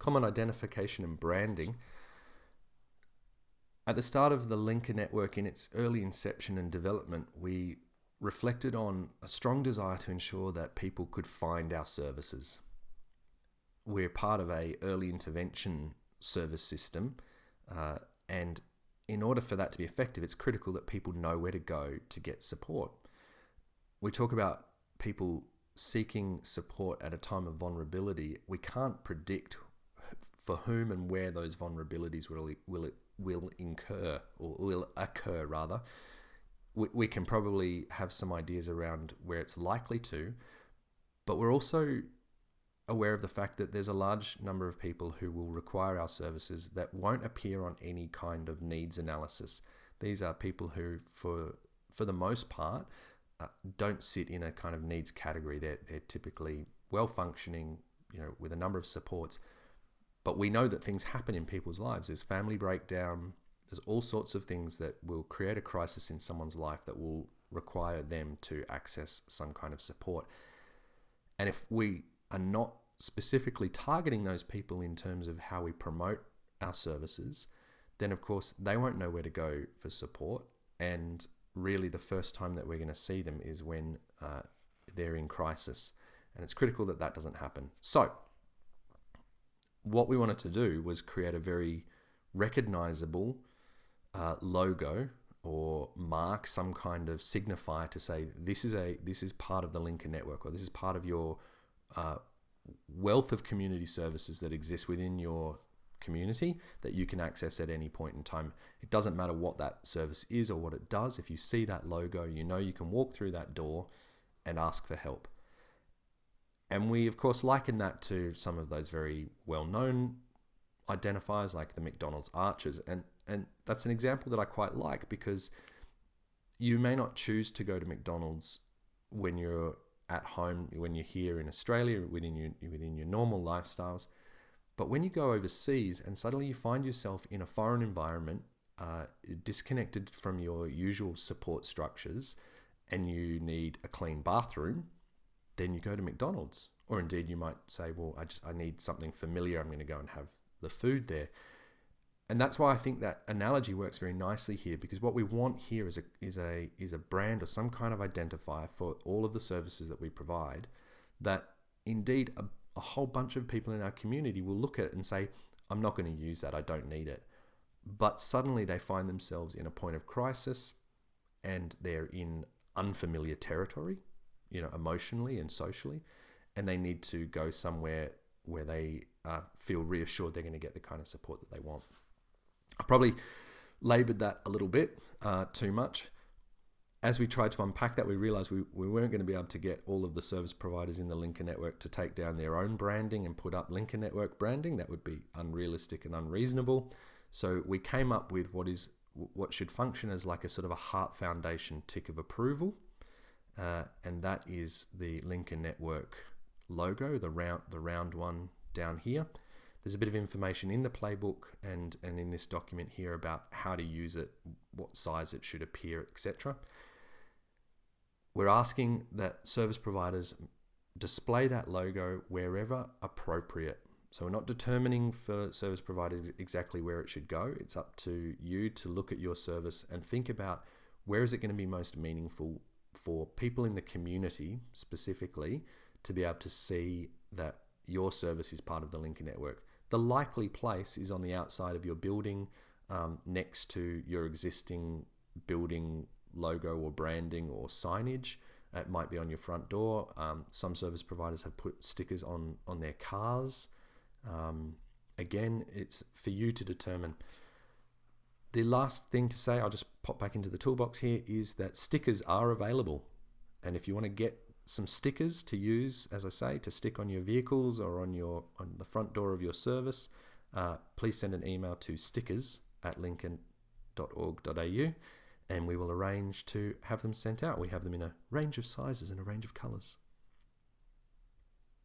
Common identification and branding. At the start of the Linker network, in its early inception and development, we reflected on a strong desire to ensure that people could find our services. We're part of a early intervention service system, and in order for that to be effective, it's critical that people know where to go to get support. We talk about people seeking support at a time of vulnerability. We can't predict for whom and where those vulnerabilities will occur rather. We can probably have some ideas around where it's likely to, but we're also aware of the fact that there's a large number of people who will require our services that won't appear on any kind of needs analysis. These are people who, for the most part, don't sit in a kind of needs category. They're typically well-functioning, with a number of supports. But we know that things happen in people's lives. There's family breakdown. There's all sorts of things that will create a crisis in someone's life that will require them to access some kind of support. And if we are not specifically targeting those people in terms of how we promote our services, then of course they won't know where to go for support. And really the first time that we're going to see them is when they're in crisis. And it's critical that that doesn't happen. So what we wanted to do was create a very recognizable logo or mark, some kind of signifier to say this is part of the Linker network, or this is part of your wealth of community services that exist within your community that you can access at any point in time. It doesn't matter what that service is or what it does. If you see that logo, you know you can walk through that door and ask for help. And we, of course, liken that to some of those very well-known identifiers like the McDonald's arches. And that's an example that I quite like, because you may not choose to go to McDonald's when you're at home, when you're here in Australia, within your normal lifestyles. But when you go overseas and suddenly you find yourself in a foreign environment, disconnected from your usual support structures, and you need a clean bathroom, then you go to McDonald's. Or indeed you might say, well, I need something familiar. I'm going to go and have the food there. And that's why I think that analogy works very nicely here, because what we want here is a brand or some kind of identifier for all of the services that we provide, that indeed a whole bunch of people in our community will look at it and say, I'm not going to use that, I don't need it. But suddenly they find themselves in a point of crisis and they're in unfamiliar territory, emotionally and socially, and they need to go somewhere where they feel reassured they're going to get the kind of support that they want. I probably laboured that a little bit too much. As we tried to unpack that, we realised we weren't going to be able to get all of the service providers in the Linker network to take down their own branding and put up Linker network branding. That would be unrealistic and unreasonable. So we came up with what should function as like a sort of a heart foundation tick of approval, and that is the Linker network logo, the round one down here. There's a bit of information in the playbook and in this document here about how to use it, what size it should appear, etc. We're asking that service providers display that logo wherever appropriate. So we're not determining for service providers exactly where it should go. It's up to you to look at your service and think about where is it going to be most meaningful for people in the community specifically to be able to see that your service is part of the Linker network. The likely place is on the outside of your building, next to your existing building logo or branding or signage. It might be on your front door. Some service providers have put stickers on their cars. Again, it's for you to determine. The last thing to say, I'll just pop back into the toolbox here, is that stickers are available. And if you want to get some stickers to use, as I say, to stick on your vehicles or on the front door of your service, please send an email to stickers@lincoln.org.au and we will arrange to have them sent out. We have them in a range of sizes and a range of colours.